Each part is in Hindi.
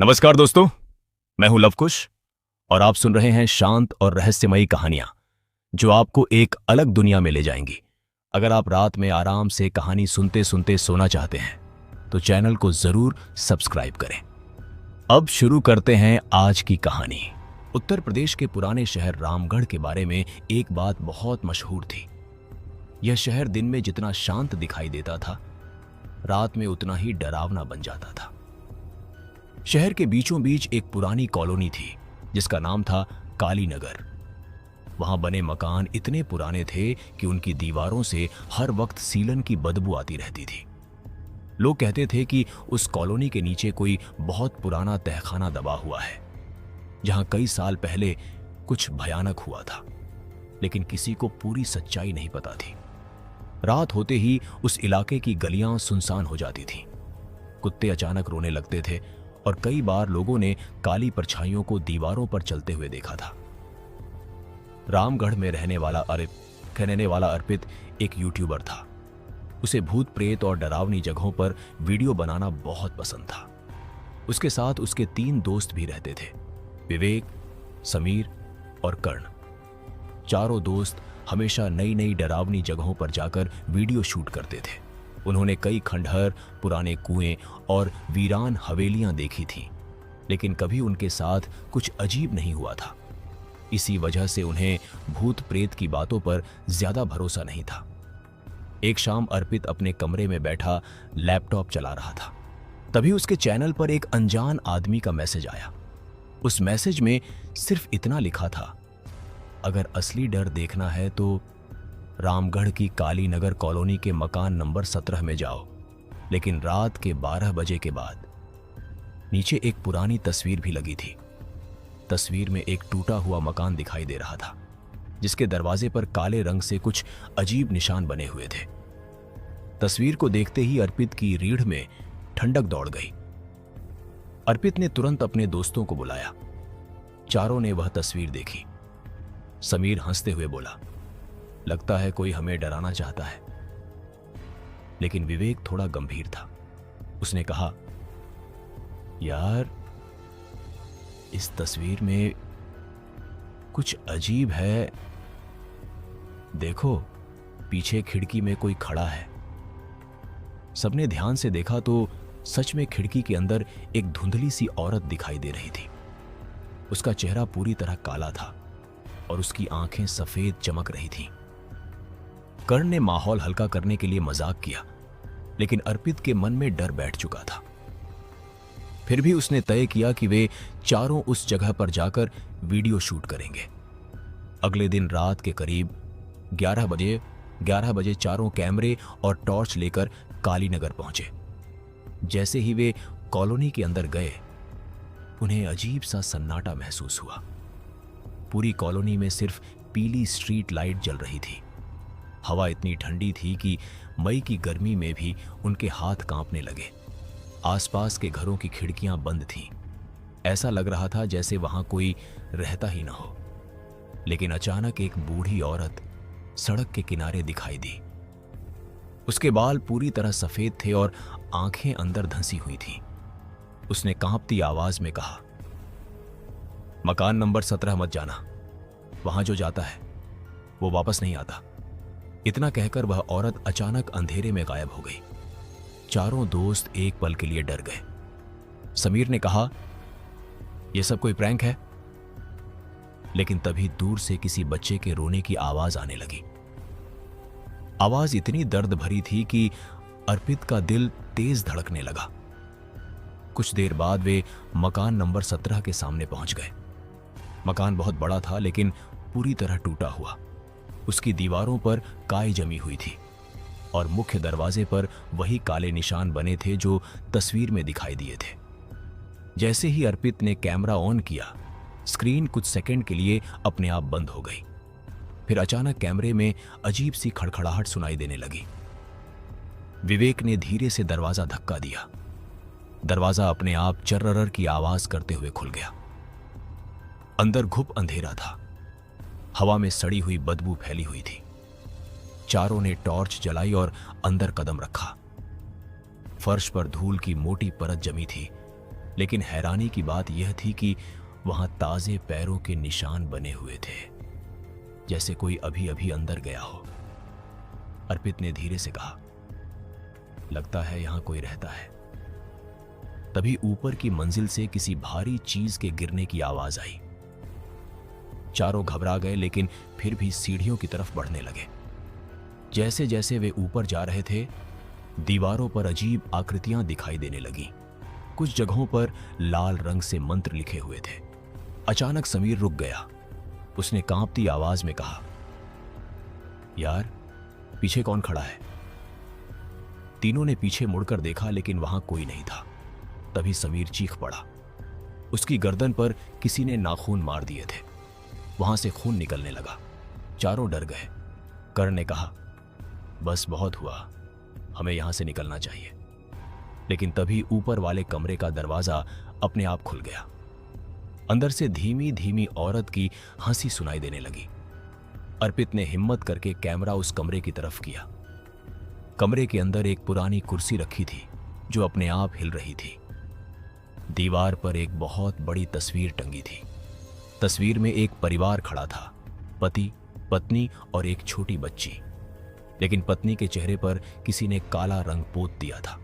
नमस्कार दोस्तों, मैं हूं लवकुश और आप सुन रहे हैं शांत और रहस्यमयी कहानियां जो आपको एक अलग दुनिया में ले जाएंगी। अगर आप रात में आराम से कहानी सुनते सुनते सोना चाहते हैं तो चैनल को जरूर सब्सक्राइब करें। अब शुरू करते हैं आज की कहानी। उत्तर प्रदेश के पुराने शहर रामगढ़ के बारे में एक बात बहुत मशहूर थी। यह शहर दिन में जितना शांत दिखाई देता था, रात में उतना ही डरावना बन जाता था। शहर के बीचों बीच एक पुरानी कॉलोनी थी जिसका नाम था काली नगर। वहां बने मकान इतने पुराने थे कि उनकी दीवारों से हर वक्त सीलन की बदबू आती रहती थी। लोग कहते थे कि उस कॉलोनी के नीचे कोई बहुत पुराना तहखाना दबा हुआ है जहां कई साल पहले कुछ भयानक हुआ था, लेकिन किसी को पूरी सच्चाई नहीं पता थी। रात होते ही उस इलाके की गलियां सुनसान हो जाती थीं। कुत्ते अचानक रोने लगते थे और कई बार लोगों ने काली परछाइयों को दीवारों पर चलते हुए देखा था। रामगढ़ में रहने वाला अर्पित एक यूट्यूबर था। उसे भूत प्रेत और डरावनी जगहों पर वीडियो बनाना बहुत पसंद था। उसके साथ उसके 3 दोस्त भी रहते थे, विवेक, समीर और कर्ण। चारों दोस्त हमेशा नई नई डरावनी जगहों पर जाकर वीडियो शूट करते थे। उन्होंने कई खंडहर, पुराने कुएं और वीरान हवेलियां देखी थीं, लेकिन कभी उनके साथ कुछ अजीब नहीं हुआ था। इसी वजह से उन्हें भूत प्रेत की बातों पर ज्यादा भरोसा नहीं था। एक शाम अर्पित अपने कमरे में बैठा लैपटॉप चला रहा था। तभी उसके चैनल पर एक अनजान आदमी का मैसेज आया। उस मैसेज में सिर्फ इतना लिखा था, अगर असली डर देखना है तो रामगढ़ की काली नगर कॉलोनी के मकान नंबर 17 में जाओ, लेकिन रात के 12 बजे के बाद। नीचे एक पुरानी तस्वीर भी लगी थी। तस्वीर में एक टूटा हुआ मकान दिखाई दे रहा था जिसके दरवाजे पर काले रंग से कुछ अजीब निशान बने हुए थे। तस्वीर को देखते ही अर्पित की रीढ़ में ठंडक दौड़ गई। अर्पित ने तुरंत अपने दोस्तों को बुलाया। चारों ने वह तस्वीर देखी। समीर हंसते हुए बोला, लगता है कोई हमें डराना चाहता है। लेकिन विवेक थोड़ा गंभीर था। उसने कहा, यार, इस तस्वीर में कुछ अजीब है। देखो, पीछे खिड़की में कोई खड़ा है। सबने ध्यान से देखा तो सच में खिड़की के अंदर एक धुंधली सी औरत दिखाई दे रही थी। उसका चेहरा पूरी तरह काला था और उसकी आंखें सफेद चमक रही थीं। कर्ण ने माहौल हल्का करने के लिए मजाक किया, लेकिन अर्पित के मन में डर बैठ चुका था। फिर भी उसने तय किया कि वे चारों उस जगह पर जाकर वीडियो शूट करेंगे। अगले दिन रात के करीब 11 बजे चारों कैमरे और टॉर्च लेकर काली नगर पहुंचे। जैसे ही वे कॉलोनी के अंदर गए, उन्हें अजीब सा सन्नाटा महसूस हुआ। पूरी कॉलोनी में सिर्फ पीली स्ट्रीट लाइट जल रही थी। हवा इतनी ठंडी थी कि मई की गर्मी में भी उनके हाथ कांपने लगे। आसपास के घरों की खिड़कियां बंद थीं। ऐसा लग रहा था जैसे वहां कोई रहता ही ना हो। लेकिन अचानक एक बूढ़ी औरत सड़क के किनारे दिखाई दी। उसके बाल पूरी तरह सफेद थे और आंखें अंदर धंसी हुई थीं। उसने कांपती आवाज में कहा, मकान नंबर 17 मत जाना। वहां जो जाता है वो वापस नहीं आता। इतना कहकर वह औरत अचानक अंधेरे में गायब हो गई। चारों दोस्त एक पल के लिए डर गए। समीर ने कहा, यह सब कोई प्रैंक है। लेकिन तभी दूर से किसी बच्चे के रोने की आवाज आने लगी। आवाज इतनी दर्द भरी थी कि अर्पित का दिल तेज धड़कने लगा। कुछ देर बाद वे मकान नंबर 17 के सामने पहुंच गए। मकान बहुत बड़ा था, लेकिन पूरी तरह टूटा हुआ। उसकी दीवारों पर काई जमी हुई थी और मुख्य दरवाजे पर वही काले निशान बने थे जो तस्वीर में दिखाई दिए थे। जैसे ही अर्पित ने कैमरा ऑन किया, स्क्रीन कुछ सेकंड के लिए अपने आप बंद हो गई। फिर अचानक कैमरे में अजीब सी खड़खड़ाहट सुनाई देने लगी। विवेक ने धीरे से दरवाजा धक्का दिया। दरवाजा अपने आप चर्रर की आवाज करते हुए खुल गया। अंदर घुप अंधेरा था। हवा में सड़ी हुई बदबू फैली हुई थी। चारों ने टॉर्च जलाई और अंदर कदम रखा। फर्श पर धूल की मोटी परत जमी थी, लेकिन हैरानी की बात यह थी कि वहां ताजे पैरों के निशान बने हुए थे, जैसे कोई अभी अभी अंदर गया हो। अर्पित ने धीरे से कहा, लगता है यहां कोई रहता है। तभी ऊपर की मंजिल से किसी भारी चीज के गिरने की आवाज आई। चारों घबरा गए, लेकिन फिर भी सीढ़ियों की तरफ बढ़ने लगे। जैसे जैसे वे ऊपर जा रहे थे, दीवारों पर अजीब आकृतियां दिखाई देने लगीं। कुछ जगहों पर लाल रंग से मंत्र लिखे हुए थे। अचानक समीर रुक गया। उसने कांपती आवाज में कहा, यार, पीछे कौन खड़ा है? तीनों ने पीछे मुड़कर देखा, लेकिन वहां कोई नहीं था। तभी समीर चीख पड़ा। उसकी गर्दन पर किसी ने नाखून मार दिए थे। वहां से खून निकलने लगा। चारों डर गए। कर्ण ने कहा, बस बहुत हुआ, हमें यहां से निकलना चाहिए। लेकिन तभी ऊपर वाले कमरे का दरवाजा अपने आप खुल गया। अंदर से धीमी धीमी औरत की हंसी सुनाई देने लगी। अर्पित ने हिम्मत करके कैमरा उस कमरे की तरफ किया। कमरे के अंदर एक पुरानी कुर्सी रखी थी जो अपने आप हिल रही थी। दीवार पर एक बहुत बड़ी तस्वीर टंगी थी। तस्वीर में एक परिवार खड़ा था, पति, पत्नी और एक छोटी बच्ची। लेकिन पत्नी के चेहरे पर किसी ने काला रंग पोत दिया था।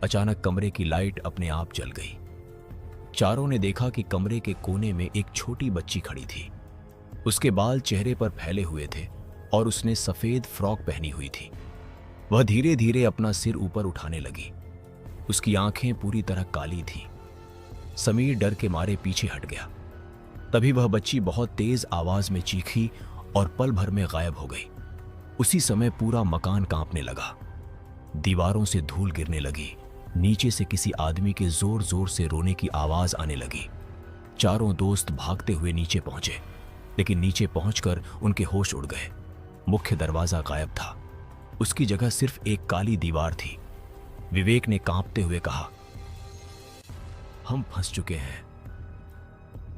अचानक कमरे की लाइट अपने आप जल गई। चारों ने देखा कि कमरे के कोने में एक छोटी बच्ची खड़ी थी। उसके बाल चेहरे पर फैले हुए थे और उसने सफेद फ्रॉक पहनी हुई थी। वह धीरे धीरे अपना सिर ऊपर उठाने लगी। उसकी आंखें पूरी तरह काली थीं। समीर डर के मारे पीछे हट गया। तभी वह बच्ची बहुत तेज आवाज में चीखी और पल भर में गायब हो गई। उसी समय पूरा मकान कांपने लगा। दीवारों से धूल गिरने लगी। नीचे से किसी आदमी के जोर जोर से रोने की आवाज आने लगी। चारों दोस्त भागते हुए नीचे पहुंचे, लेकिन नीचे पहुंचकर उनके होश उड़ गए। मुख्य दरवाजा गायब था। उसकी जगह सिर्फ एक काली दीवार थी। विवेक ने कांपते हुए कहा, हम फंस चुके हैं।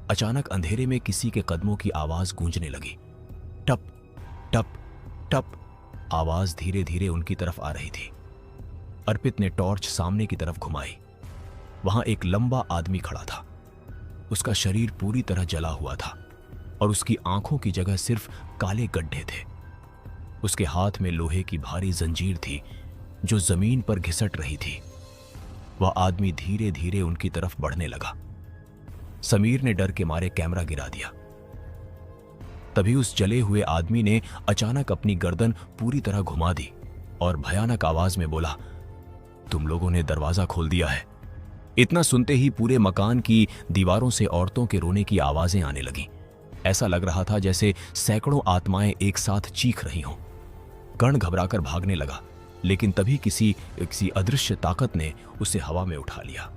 अचानक अंधेरे में किसी के कदमों की आवाज गूंजने लगी। टप टप टप आवाज धीरे धीरे उनकी तरफ आ रही थी। अर्पित ने टॉर्च सामने की तरफ घुमाई। वहां एक लंबा आदमी खड़ा था। उसका शरीर पूरी तरह जला हुआ था और उसकी आंखों की जगह सिर्फ काले गड्ढे थे। उसके हाथ में लोहे की भारी जंजीर थी जो जमीन पर घिसट रही थी। वह आदमी धीरे धीरे उनकी तरफ बढ़ने लगा। समीर ने डर के मारे कैमरा गिरा दिया। तभी उस जले हुए आदमी ने अचानक अपनी गर्दन पूरी तरह घुमा दी और भयानक आवाज में बोला, तुम लोगों ने दरवाजा खोल दिया है। इतना सुनते ही पूरे मकान की दीवारों से औरतों के रोने की आवाजें आने लगीं। ऐसा लग रहा था जैसे सैकड़ों आत्माएं एक साथ चीख रही हों। कर्ण घबराकर भागने लगा, लेकिन तभी किसी अदृश्य ताकत ने उसे हवा में उठा लिया।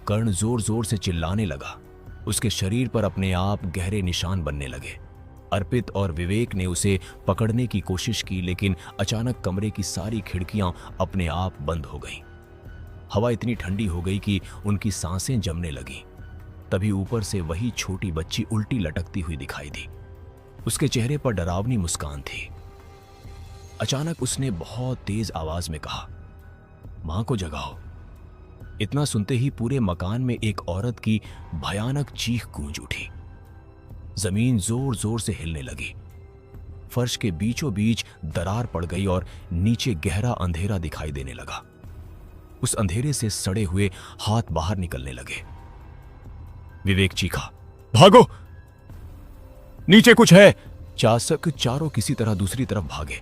कर्ण जोर जोर से चिल्लाने लगा। उसके शरीर पर अपने आप गहरे निशान बनने लगे। अर्पित और विवेक ने उसे पकड़ने की कोशिश की, लेकिन अचानक कमरे की सारी खिड़कियां अपने आप बंद हो गईं। हवा इतनी ठंडी हो गई कि उनकी सांसें जमने लगीं। तभी ऊपर से वही छोटी बच्ची उल्टी लटकती हुई दिखाई दी। उसके चेहरे पर डरावनी मुस्कान थी। अचानक उसने बहुत तेज आवाज में कहा, मां को जगाओ। इतना सुनते ही पूरे मकान में एक औरत की भयानक चीख गूंज उठी। जमीन जोर जोर से हिलने लगी। फर्श के बीचों बीच दरार पड़ गई और नीचे गहरा अंधेरा दिखाई देने लगा। उस अंधेरे से सड़े हुए हाथ बाहर निकलने लगे। विवेक चीखा, भागो, नीचे कुछ है। चारों किसी तरह दूसरी तरफ भागे,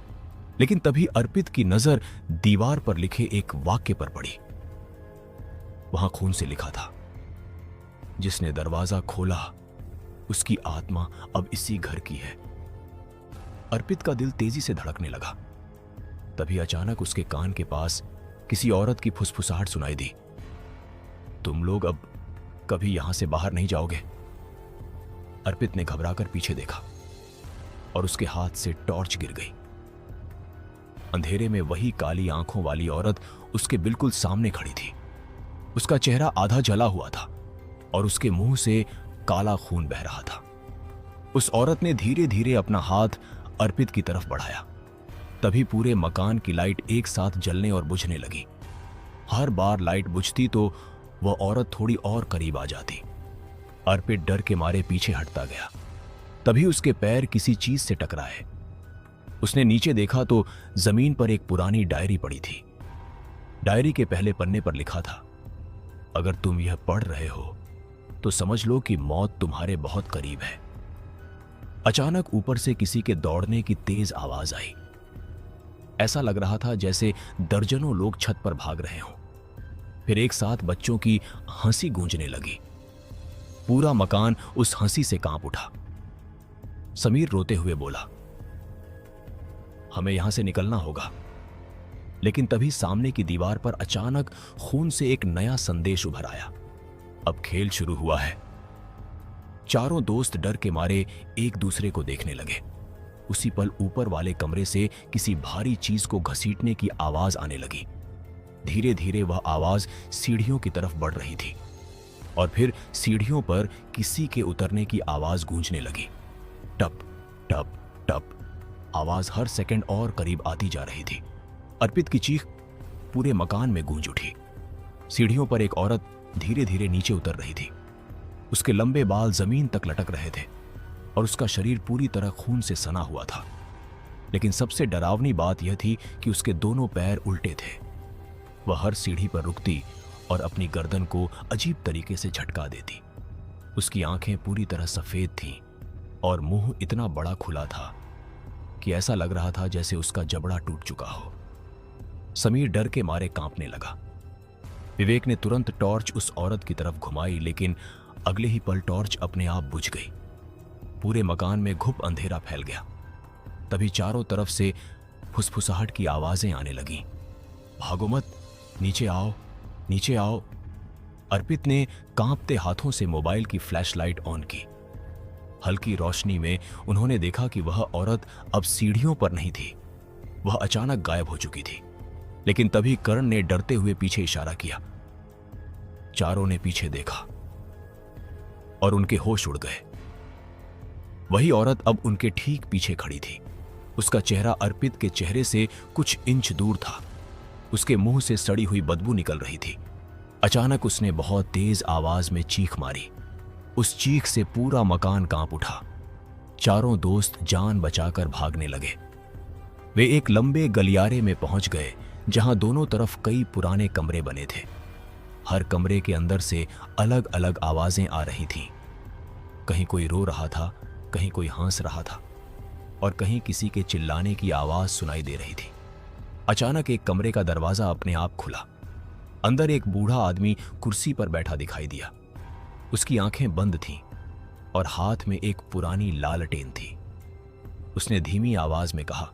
लेकिन तभी अर्पित की नजर दीवार पर लिखे एक वाक्य पर पड़ी। वहां खून से लिखा था, जिसने दरवाजा खोला उसकी आत्मा अब इसी घर की है। अर्पित का दिल तेजी से धड़कने लगा। तभी अचानक उसके कान के पास किसी औरत की फुसफुसाहट सुनाई दी, तुम लोग अब कभी यहां से बाहर नहीं जाओगे। अर्पित ने घबराकर पीछे देखा और उसके हाथ से टॉर्च गिर गई। अंधेरे में वही काली आंखों वाली औरत उसके बिल्कुल सामने खड़ी थी। उसका चेहरा आधा जला हुआ था और उसके मुंह से काला खून बह रहा था। उस औरत ने धीरे धीरे अपना हाथ अर्पित की तरफ बढ़ाया। तभी पूरे मकान की लाइट एक साथ जलने और बुझने लगी। हर बार लाइट बुझती तो वह औरत थोड़ी और करीब आ जाती। अर्पित डर के मारे पीछे हटता गया। तभी उसके पैर किसी चीज से टकराए। उसने नीचे देखा तो जमीन पर एक पुरानी डायरी पड़ी थी। डायरी के पहले पन्ने पर लिखा था, अगर तुम यह पढ़ रहे हो तो समझ लो कि मौत तुम्हारे बहुत करीब है। अचानक ऊपर से किसी के दौड़ने की तेज आवाज आई। ऐसा लग रहा था जैसे दर्जनों लोग छत पर भाग रहे हों। फिर एक साथ बच्चों की हंसी गूंजने लगी। पूरा मकान उस हंसी से कांप उठा। समीर रोते हुए बोला, हमें यहां से निकलना होगा। लेकिन तभी सामने की दीवार पर अचानक खून से एक नया संदेश उभर आया। अब खेल शुरू हुआ है। चारों दोस्त डर के मारे एक दूसरे को देखने लगे। उसी पल ऊपर वाले कमरे से किसी भारी चीज को घसीटने की आवाज आने लगी। धीरे धीरे वह आवाज सीढ़ियों की तरफ बढ़ रही थी और फिर सीढ़ियों पर किसी के उतरने की आवाज गूंजने लगी। टप टप टप आवाज हर सेकंड और करीब आती जा रही थी। अर्पित की चीख पूरे मकान में गूंज उठी। सीढ़ियों पर एक औरत धीरे धीरे नीचे उतर रही थी। उसके लंबे बाल जमीन तक लटक रहे थे और उसका शरीर पूरी तरह खून से सना हुआ था। लेकिन सबसे डरावनी बात यह थी कि उसके दोनों पैर उल्टे थे। वह हर सीढ़ी पर रुकती और अपनी गर्दन को अजीब तरीके से झटका देती। उसकी आंखें पूरी तरह सफेद थीं और मुंह इतना बड़ा खुला था कि ऐसा लग रहा था जैसे उसका जबड़ा टूट चुका हो। समीर डर के मारे कांपने लगा। विवेक ने तुरंत टॉर्च उस औरत की तरफ घुमाई, लेकिन अगले ही पल टॉर्च अपने आप बुझ गई। पूरे मकान में घुप अंधेरा फैल गया। तभी चारों तरफ से फुसफुसाहट की आवाजें आने लगीं। भागो मत, नीचे आओ, नीचे आओ। अर्पित ने कांपते हाथों से मोबाइल की फ्लैशलाइट ऑन की। हल्की रोशनी में उन्होंने देखा कि वह औरत अब सीढ़ियों पर नहीं थी। वह अचानक गायब हो चुकी थी। लेकिन तभी करण ने डरते हुए पीछे इशारा किया। चारों ने पीछे देखा और उनके होश उड़ गए। वही औरत अब उनके ठीक पीछे खड़ी थी। उसका चेहरा अर्पित के चेहरे से कुछ इंच दूर था। उसके मुंह से सड़ी हुई बदबू निकल रही थी। अचानक उसने बहुत तेज आवाज में चीख मारी। उस चीख से पूरा मकान कांप उठा। चारों दोस्त जान बचाकर भागने लगे। वे एक लंबे गलियारे में पहुंच गए जहां दोनों तरफ कई पुराने कमरे बने थे। हर कमरे के अंदर से अलग अलग आवाजें आ रही थीं। कहीं कोई रो रहा था, कहीं कोई हंस रहा था और कहीं किसी के चिल्लाने की आवाज सुनाई दे रही थी। अचानक एक कमरे का दरवाजा अपने आप खुला। अंदर एक बूढ़ा आदमी कुर्सी पर बैठा दिखाई दिया। उसकी आंखें बंद थीं और हाथ में एक पुरानी लालटेन थी। उसने धीमी आवाज में कहा,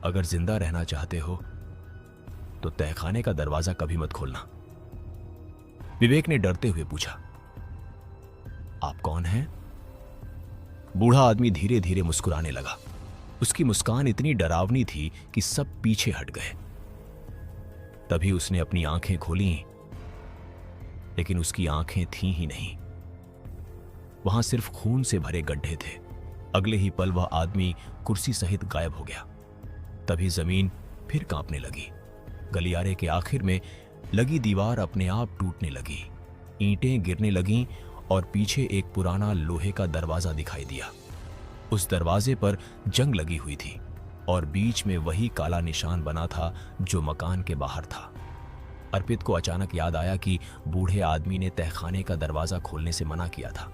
अगर जिंदा रहना चाहते हो तो तहखाने का दरवाजा कभी मत खोलना। विवेक ने डरते हुए पूछा, आप कौन हैं? बूढ़ा आदमी धीरे धीरे मुस्कुराने लगा। उसकी मुस्कान इतनी डरावनी थी कि सब पीछे हट गए। तभी उसने अपनी आंखें खोली, लेकिन उसकी आंखें थीं ही नहीं। वहां सिर्फ खून से भरे गड्ढे थे। अगले ही पल वह आदमी कुर्सी सहित गायब हो गया। तभी जमीन फिर कांपने लगी। गलियारे के आखिर में लगी दीवार अपने आप टूटने लगी। ईंटें गिरने लगीं और पीछे एक पुराना लोहे का दरवाजा दिखाई दिया। उस दरवाजे पर जंग लगी हुई थी और बीच में वही काला निशान बना था जो मकान के बाहर था। अर्पित को अचानक याद आया कि बूढ़े आदमी ने तहखाने का दरवाजा खोलने से मना किया था।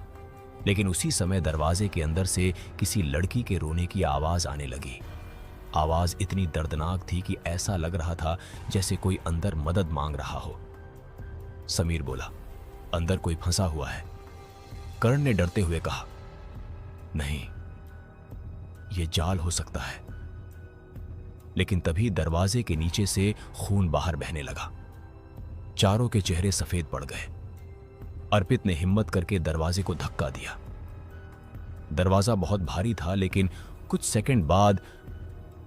लेकिन उसी समय दरवाजे के अंदर से किसी लड़की के रोने की आवाज आने लगी। आवाज इतनी दर्दनाक थी कि ऐसा लग रहा था जैसे कोई अंदर मदद मांग रहा हो। समीर बोला, अंदर कोई फंसा हुआ है। करण ने डरते हुए कहा, नहीं, यह जाल हो सकता है। लेकिन तभी दरवाजे के नीचे से खून बाहर बहने लगा। चारों के चेहरे सफेद पड़ गए। अर्पित ने हिम्मत करके दरवाजे को धक्का दिया। दरवाजा बहुत भारी था, लेकिन कुछ सेकंड बाद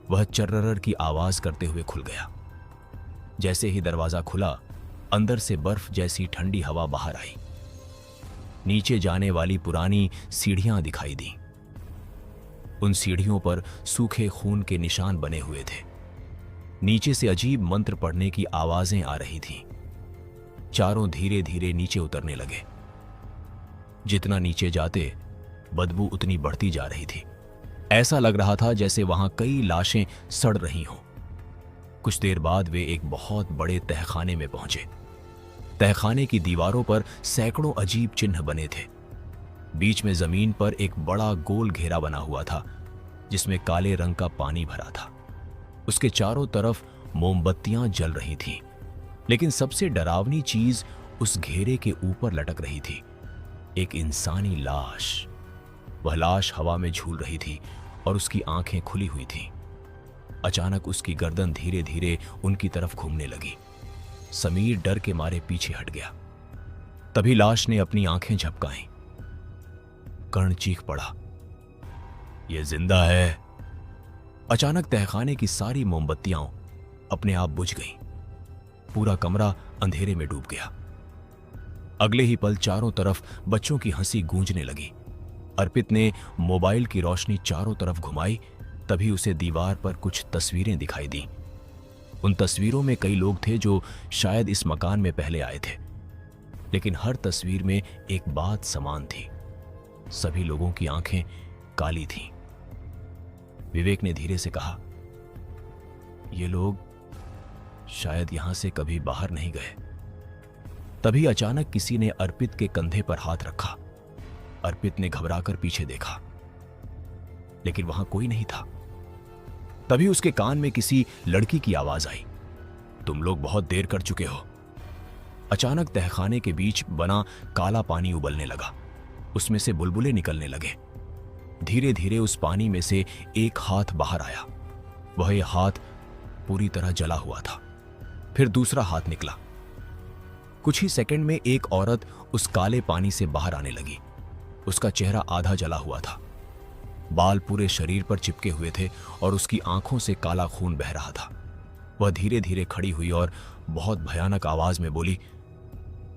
वह चर्रर की आवाज करते हुए खुल गया। जैसे ही दरवाजा खुला, अंदर से बर्फ जैसी ठंडी हवा बाहर आई। नीचे जाने वाली पुरानी सीढ़ियां दिखाई दी। उन सीढ़ियों पर सूखे खून के निशान बने हुए थे। नीचे से अजीब मंत्र पढ़ने की आवाजें आ रही थीं। चारों धीरे धीरे नीचे उतरने लगे। जितना नीचे जाते बदबू उतनी बढ़ती जा रही थी। ऐसा लग रहा था जैसे वहां कई लाशें सड़ रही हों। कुछ देर बाद वे एक बहुत बड़े तहखाने में पहुंचे। तहखाने की दीवारों पर सैकड़ों अजीब चिन्ह बने थे। बीच में जमीन पर एक बड़ा गोल घेरा बना हुआ था जिसमें काले रंग का पानी भरा था। उसके चारों तरफ मोमबत्तियां जल रही थीं, लेकिन सबसे डरावनी चीज उस घेरे के ऊपर लटक रही थी, एक इंसानी लाश। वह लाश हवा में झूल रही थी और उसकी आंखें खुली हुई थीं। अचानक उसकी गर्दन धीरे धीरे उनकी तरफ घूमने लगी। समीर डर के मारे पीछे हट गया। तभी लाश ने अपनी आंखें झपकाईं। कर्ण चीख पड़ा, यह जिंदा है। अचानक तहखाने की सारी मोमबत्तियां अपने आप बुझ गईं। पूरा कमरा अंधेरे में डूब गया। अगले ही पल चारों तरफ बच्चों की हंसी गूंजने लगी। अर्पित ने मोबाइल की रोशनी चारों तरफ घुमाई। तभी उसे दीवार पर कुछ तस्वीरें दिखाई दी। उन तस्वीरों में कई लोग थे जो शायद इस मकान में पहले आए थे, लेकिन हर तस्वीर में एक बात समान थी। सभी लोगों की आंखें काली थीं। विवेक ने धीरे से कहा, ये लोग शायद यहां से कभी बाहर नहीं गए। तभी अचानक किसी ने अर्पित के कंधे पर हाथ रखा। अर्पित ने घबराकर पीछे देखा, लेकिन वहां कोई नहीं था। तभी उसके कान में किसी लड़की की आवाज आई, तुम लोग बहुत देर कर चुके हो। अचानक तहखाने के बीच बना काला पानी उबलने लगा। उसमें से बुलबुले निकलने लगे। धीरे धीरे उस पानी में से एक हाथ बाहर आया। वह हाथ पूरी तरह जला हुआ था। फिर दूसरा हाथ निकला। कुछ ही सेकंड में एक औरत उस काले पानी से बाहर आने लगी। उसका चेहरा आधा जला हुआ था। बाल पूरे शरीर पर चिपके हुए थे और उसकी आंखों से काला खून बह रहा था। वह धीरे धीरे खड़ी हुई और बहुत भयानक आवाज में बोली,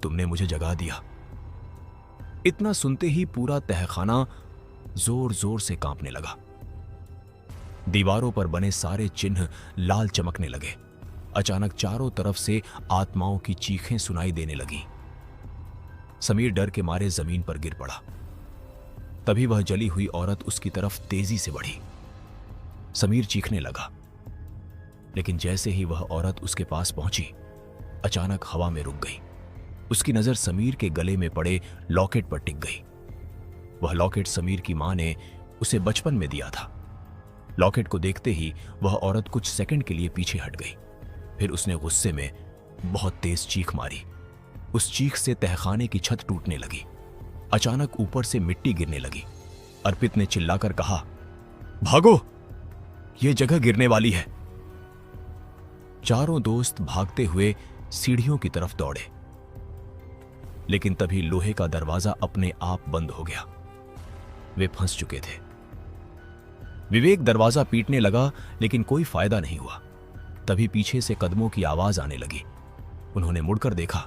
तुमने मुझे जगा दिया। इतना सुनते ही पूरा तहखाना जोर जोर से कांपने लगा। दीवारों पर बने सारे चिन्ह लाल चमकने लगे। अचानक चारों तरफ से आत्माओं की चीखें सुनाई देने लगीं। समीर डर के मारे जमीन पर गिर पड़ा। तभी वह जली हुई औरत उसकी तरफ तेजी से बढ़ी। समीर चीखने लगा, लेकिन जैसे ही वह औरत उसके पास पहुंची, अचानक हवा में रुक गई। उसकी नजर समीर के गले में पड़े लॉकेट पर टिक गई। वह लॉकेट समीर की मां ने उसे बचपन में दिया था। लॉकेट को देखते ही वह औरत कुछ सेकंड के लिए पीछे हट गई। फिर उसने गुस्से में बहुत तेज चीख मारी। उस चीख से तहखाने की छत टूटने लगी। अचानक ऊपर से मिट्टी गिरने लगी। अर्पित ने चिल्लाकर कहा, भागो, यह जगह गिरने वाली है। चारों दोस्त भागते हुए सीढ़ियों की तरफ दौड़े, लेकिन तभी लोहे का दरवाजा अपने आप बंद हो गया। वे फंस चुके थे। विवेक दरवाजा पीटने लगा, लेकिन कोई फायदा नहीं हुआ। तभी पीछे से कदमों की आवाज आने लगी। उन्होंने मुड़कर देखा।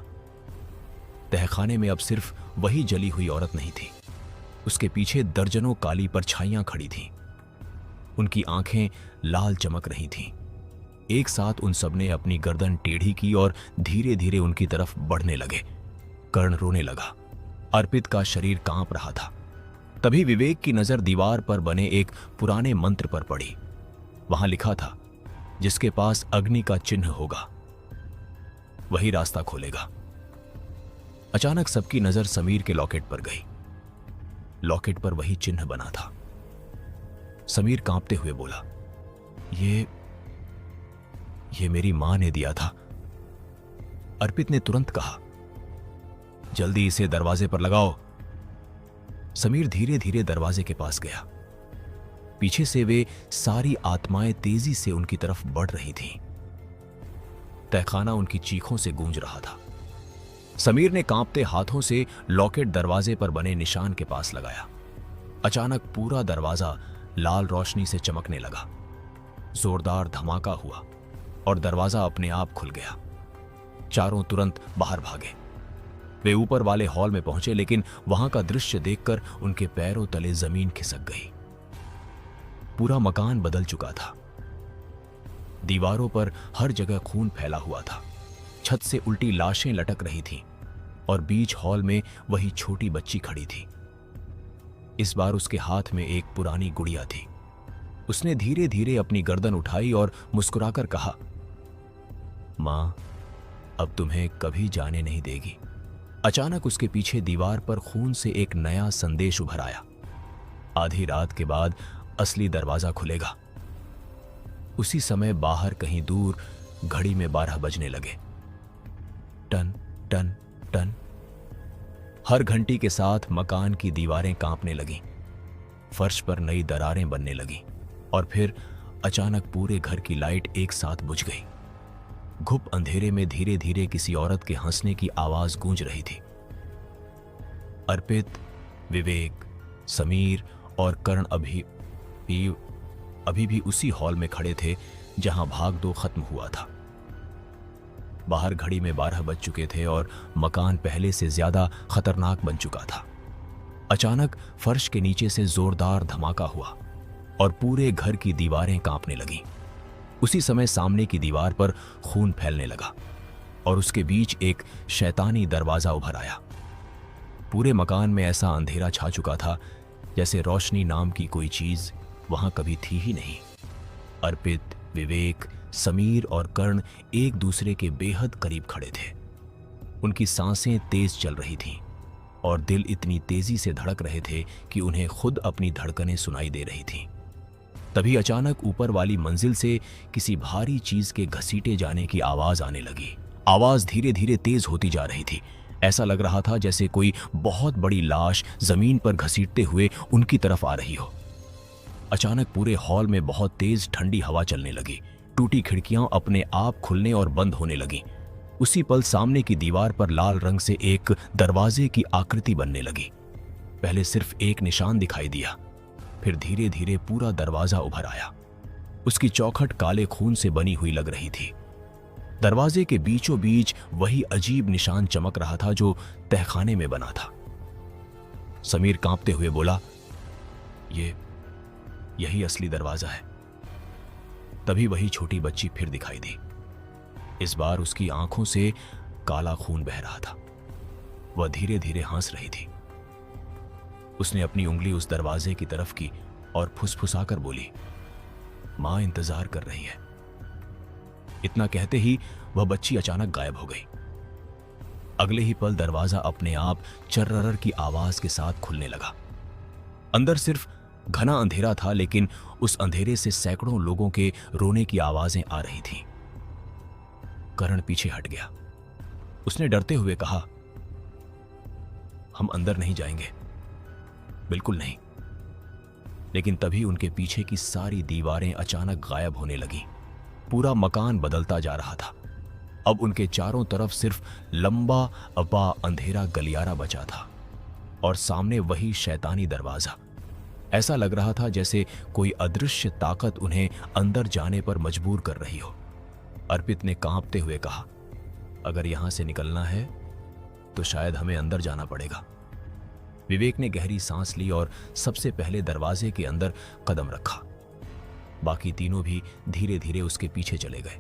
तहखाने में अब सिर्फ वही जली हुई औरत नहीं थी। उसके पीछे दर्जनों काली परछाइयां खड़ी थीं। उनकी आंखें लाल चमक रही थीं। एक साथ उन सबने अपनी गर्दन टेढ़ी की और धीरे धीरे उनकी तरफ बढ़ने लगे। कर्ण रोने लगा। अर्पित का शरीर कांप रहा था। तभी विवेक की नजर दीवार पर बने एक पुराने मंत्र पर पड़ी। वहां लिखा था, जिसके पास अग्नि का चिन्ह होगा वही रास्ता खोलेगा। अचानक सबकी नजर समीर के लॉकेट पर गई। लॉकेट पर वही चिन्ह बना था। समीर कांपते हुए बोला, ये मेरी मां ने दिया था। अर्पित ने तुरंत कहा, जल्दी इसे दरवाजे पर लगाओ। समीर धीरे धीरे दरवाजे के पास गया। पीछे से वे सारी आत्माएं तेजी से उनकी तरफ बढ़ रही थीं। तहखाना उनकी चीखों से गूंज रहा था। समीर ने कांपते हाथों से लॉकेट दरवाजे पर बने निशान के पास लगाया। अचानक पूरा दरवाजा लाल रोशनी से चमकने लगा। जोरदार धमाका हुआ और दरवाजा अपने आप खुल गया। चारों तुरंत बाहर भागे। वे ऊपर वाले हॉल में पहुंचे, लेकिन वहां का दृश्य देखकर उनके पैरों तले जमीन खिसक गई। पूरा मकान बदल चुका था। दीवारों पर हर जगह खून फैला हुआ था। छत से उल्टी लाशें लटक रही थीं और बीच हॉल में वही छोटी बच्ची खड़ी थी। इस बार उसके हाथ में एक पुरानी गुड़िया थी। उसने धीरे धीरे अपनी गर्दन उठाई और मुस्कुराकर कहा, मां, अब तुम्हें कभी जाने नहीं देगी। अचानक उसके पीछे दीवार पर खून से एक नया संदेश उभर आया। आधी रात के बाद असली दरवाजा खुलेगा। उसी समय बाहर कहीं दूर घड़ी में 12 बजने लगे। Ton ton ton. हर घंटी के साथ मकान की दीवारें कांपने लगीं, फर्श पर नई दरारें बनने लगीं और फिर अचानक पूरे घर की लाइट एक साथ बुझ गई। घुप अंधेरे में धीरे धीरे किसी औरत के हंसने की आवाज गूंज रही थी। अर्पित, विवेक, समीर और कर्ण अभी भी उसी हॉल में खड़े थे जहां भाग दो खत्म हुआ था। बाहर घड़ी में 12 बज चुके थे और मकान पहले से ज्यादा खतरनाक बन चुका था। अचानक फर्श के नीचे से जोरदार धमाका हुआ और पूरे घर की दीवारें कांपने लगीं। उसी समय सामने की दीवार पर खून फैलने लगा और उसके बीच एक शैतानी दरवाजा उभर आया। पूरे मकान में ऐसा अंधेरा छा चुका था जैसे रोशनी नाम की कोई चीज वहां कभी थी ही नहीं। अर्पित, विवेक, समीर और कर्ण एक दूसरे के बेहद करीब खड़े थे। उनकी सांसें तेज चल रही थीं और दिल इतनी तेजी से धड़क रहे थे कि उन्हें खुद अपनी धड़कनें सुनाई दे रही थीं। तभी अचानक ऊपर वाली मंजिल से किसी भारी चीज के घसीटे जाने की आवाज आने लगी। आवाज धीरे धीरे तेज होती जा रही थी। ऐसा लग रहा था जैसे कोई बहुत बड़ी लाश जमीन पर घसीटते हुए उनकी तरफ आ रही हो। अचानक पूरे हॉल में बहुत तेज ठंडी हवा चलने लगी। टूटी खिड़कियां अपने आप खुलने और बंद होने लगीं। उसी पल सामने की दीवार पर लाल रंग से एक दरवाजे की आकृति बनने लगी। पहले सिर्फ एक निशान दिखाई दिया, फिर धीरे धीरे पूरा दरवाजा उभर आया। उसकी चौखट काले खून से बनी हुई लग रही थी। दरवाजे के बीचों बीच वही अजीब निशान चमक रहा था जो तहखाने में बना था। समीर कांपते हुए बोला, यही असली दरवाजा है। तभी वही छोटी बच्ची फिर दिखाई दी। इस बार उसकी आंखों से काला खून बह रहा था। वह धीरे धीरे हंस रही थी। उसने अपनी उंगली उस दरवाजे की तरफ की और फुसफुसाकर बोली, मां इंतजार कर रही है। इतना कहते ही वह बच्ची अचानक गायब हो गई। अगले ही पल दरवाजा अपने आप चर्रर की आवाज के साथ खुलने लगा। अंदर सिर्फ घना अंधेरा था, लेकिन उस अंधेरे से सैकड़ों लोगों के रोने की आवाजें आ रही थीं। कर्ण पीछे हट गया। उसने डरते हुए कहा, हम अंदर नहीं जाएंगे, बिल्कुल नहीं। लेकिन तभी उनके पीछे की सारी दीवारें अचानक गायब होने लगीं। पूरा मकान बदलता जा रहा था। अब उनके चारों तरफ सिर्फ लंबा अबा अंधेरा गलियारा बचा था और सामने वही शैतानी दरवाजा। ऐसा लग रहा था जैसे कोई अदृश्य ताकत उन्हें अंदर जाने पर मजबूर कर रही हो। अर्पित ने कांपते हुए कहा, अगर यहां से निकलना है तो शायद हमें अंदर जाना पड़ेगा। विवेक ने गहरी सांस ली और सबसे पहले दरवाजे के अंदर कदम रखा। बाकी तीनों भी धीरे धीरे उसके पीछे चले गए।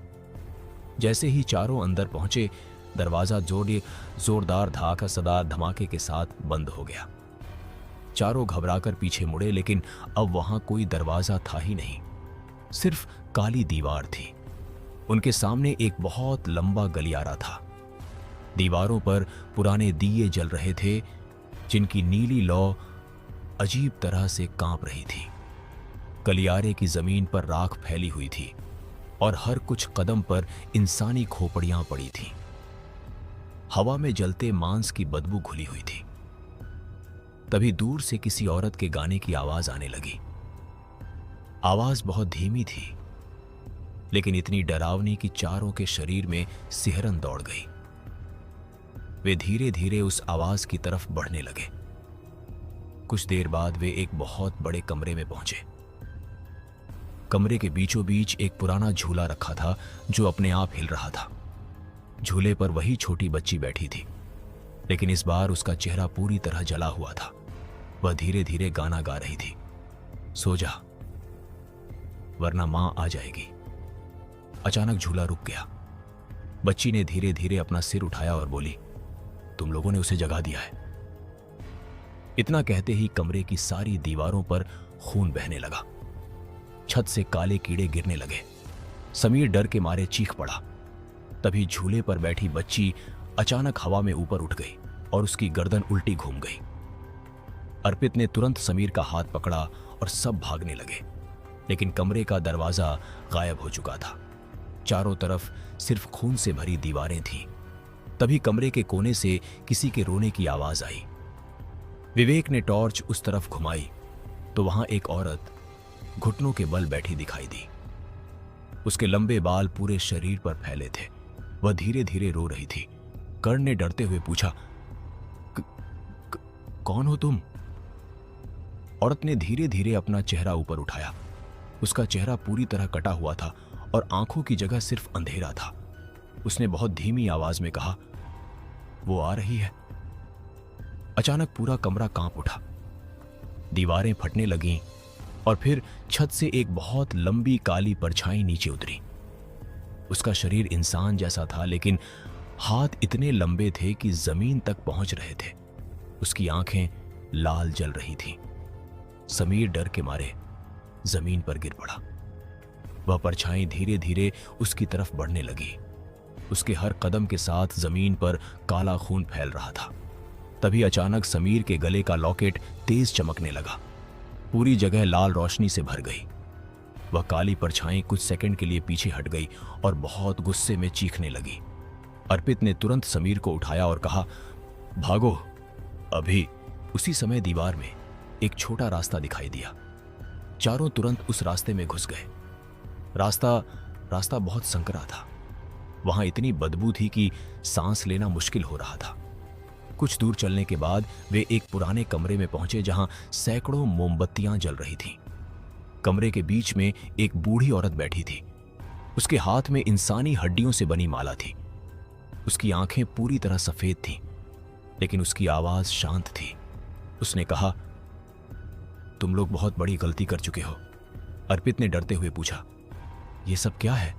जैसे ही चारों अंदर पहुंचे, दरवाजा जोरदार धाकसदार धमाके के साथ बंद हो गया। चारों घबराकर पीछे मुड़े, लेकिन अब वहां कोई दरवाजा था ही नहीं, सिर्फ काली दीवार थी। उनके सामने एक बहुत लंबा गलियारा था। दीवारों पर पुराने दिए जल रहे थे, जिनकी नीली लौ अजीब तरह से कांप रही थी। गलियारे की जमीन पर राख फैली हुई थी और हर कुछ कदम पर इंसानी खोपड़ियां पड़ी थीं। हवा में जलते मांस की बदबू घुली हुई थी। तभी दूर से किसी औरत के गाने की आवाज आने लगी। आवाज बहुत धीमी थी, लेकिन इतनी डरावनी कि चारों के शरीर में सिहरन दौड़ गई। वे धीरे धीरे उस आवाज की तरफ बढ़ने लगे। कुछ देर बाद वे एक बहुत बड़े कमरे में पहुंचे। कमरे के बीचों बीच एक पुराना झूला रखा था जो अपने आप हिल रहा था। झूले पर वही छोटी बच्ची बैठी थी, लेकिन इस बार उसका चेहरा पूरी तरह जला हुआ था। वह धीरे धीरे गाना गा रही थी, सो जा वरना मां आ जाएगी। अचानक झूला रुक गया। बच्ची ने धीरे धीरे अपना सिर उठाया और बोली, तुम लोगों ने उसे जगा दिया है। इतना कहते ही कमरे की सारी दीवारों पर खून बहने लगा। छत से काले कीड़े गिरने लगे। समीर डर के मारे चीख पड़ा। तभी झूले पर बैठी बच्ची अचानक हवा में ऊपर उठ गई और उसकी गर्दन उल्टी घूम गई। अर्पित ने तुरंत समीर का हाथ पकड़ा और सब भागने लगे, लेकिन कमरे का दरवाजा गायब हो चुका था। चारों तरफ सिर्फ खून से भरी दीवारें थीं। तभी कमरे के कोने से किसी के रोने की आवाज आई। विवेक ने टॉर्च उस तरफ घुमाई तो वहां एक औरत घुटनों के बल बैठी दिखाई दी। उसके लंबे बाल पूरे शरीर पर फैले थे। वह धीरे धीरे रो रही थी। कर्ण ने डरते हुए पूछा, कौन हो तुम? औरत ने धीरे धीरे अपना चेहरा ऊपर उठाया। उसका चेहरा पूरी तरह कटा हुआ था और आंखों की जगह सिर्फ अंधेरा था। उसने बहुत धीमी आवाज में कहा, वो आ रही है। अचानक पूरा कमरा कांप उठा। दीवारें फटने लगीं और फिर छत से एक बहुत लंबी काली परछाई नीचे उतरी। उसका शरीर इंसान जैसा था, लेकिन हाथ इतने लंबे थे कि जमीन तक पहुंच रहे थे। उसकी आंखें लाल जल रही थीं। समीर डर के मारे जमीन पर गिर पड़ा। वह परछाई धीरे धीरे उसकी तरफ बढ़ने लगी। उसके हर कदम के साथ जमीन पर काला खून फैल रहा था। तभी अचानक समीर के गले का लॉकेट तेज चमकने लगा। पूरी जगह लाल रोशनी से भर गई। वह काली परछाई कुछ सेकंड के लिए पीछे हट गई और बहुत गुस्से में चीखने लगी। अर्पित ने तुरंत समीर को उठाया और कहा, भागो अभी। उसी समय दीवार में एक छोटा रास्ता दिखाई दिया। चारों तुरंत उस रास्ते में घुस गए। रास्ता बहुत संकरा था। वहां इतनी बदबू थी कि सांस लेना मुश्किल हो रहा था। कुछ दूर चलने के बाद वे एक पुराने कमरे में पहुंचे जहां सैकड़ों मोमबत्तियां जल रही थीं। कमरे के बीच में एक बूढ़ी औरत बैठी थी। उसके हाथ में इंसानी हड्डियों से बनी माला थी। उसकी आंखें पूरी तरह सफेद थीं, लेकिन उसकी आवाज शांत थी। उसने कहा, तुम लोग बहुत बड़ी गलती कर चुके हो। अर्पित ने डरते हुए पूछा, ये सब क्या है?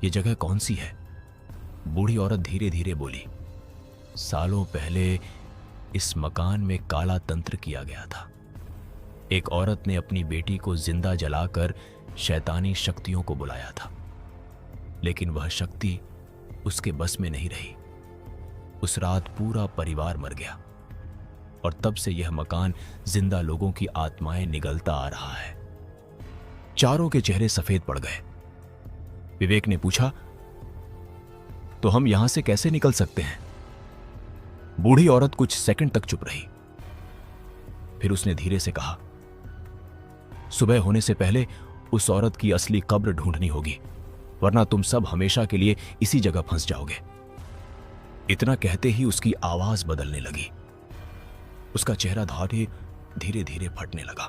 ये जगह कौन सी है? बूढ़ी औरत धीरे धीरे बोली, सालों पहले इस मकान में काला तंत्र किया गया था। एक औरत ने अपनी बेटी को जिंदा जलाकर शैतानी शक्तियों को बुलाया था, लेकिन वह शक्ति उसके बस में नहीं रही। उस रात पूरा परिवार मर गया और तब से यह मकान जिंदा लोगों की आत्माएं निगलता आ रहा है। चारों के चेहरे सफेद पड़ गए। विवेक ने पूछा, तो हम यहां से कैसे निकल सकते हैं? बूढ़ी औरत कुछ सेकंड तक चुप रही। फिर उसने धीरे से कहा, सुबह होने से पहले उस औरत की असली कब्र ढूंढनी होगी, वरना तुम सब हमेशा के लिए इसी जगह फंस जाओगे। इतना कहते ही उसकी आवाज बदलने लगी। उसका चेहरा धीरे धीरे फटने लगा।